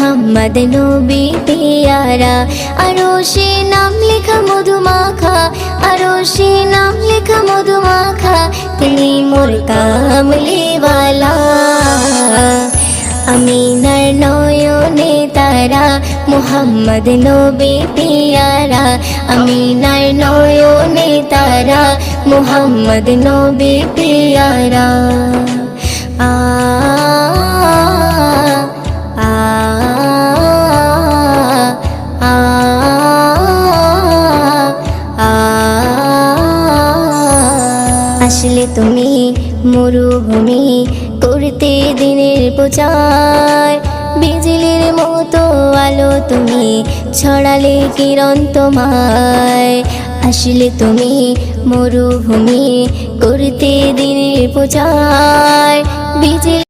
মুহাম্মদ নবী পিয়ারা। আরশে নাম লেখা মধুমাখা, আরশে নাম লেখা মধুমাখা, তিনি মোর কামলিওয়ালা। আমিনার নয়নে তারা, মুহাম্মদ নবী পিয়ারা। আমিনার নয়নে তারা, মুহাম্মদ নবী পিয়ারা। আ আ আ আ আসলে তুমি মরুভূমি করতে দিনের প্রচার, বিজলির মতো আলো তুমি ছড়ালে কিরণ তোমায়। আসলে তুমি মরুভূমি করতে দিনের প্রচার, বিজলি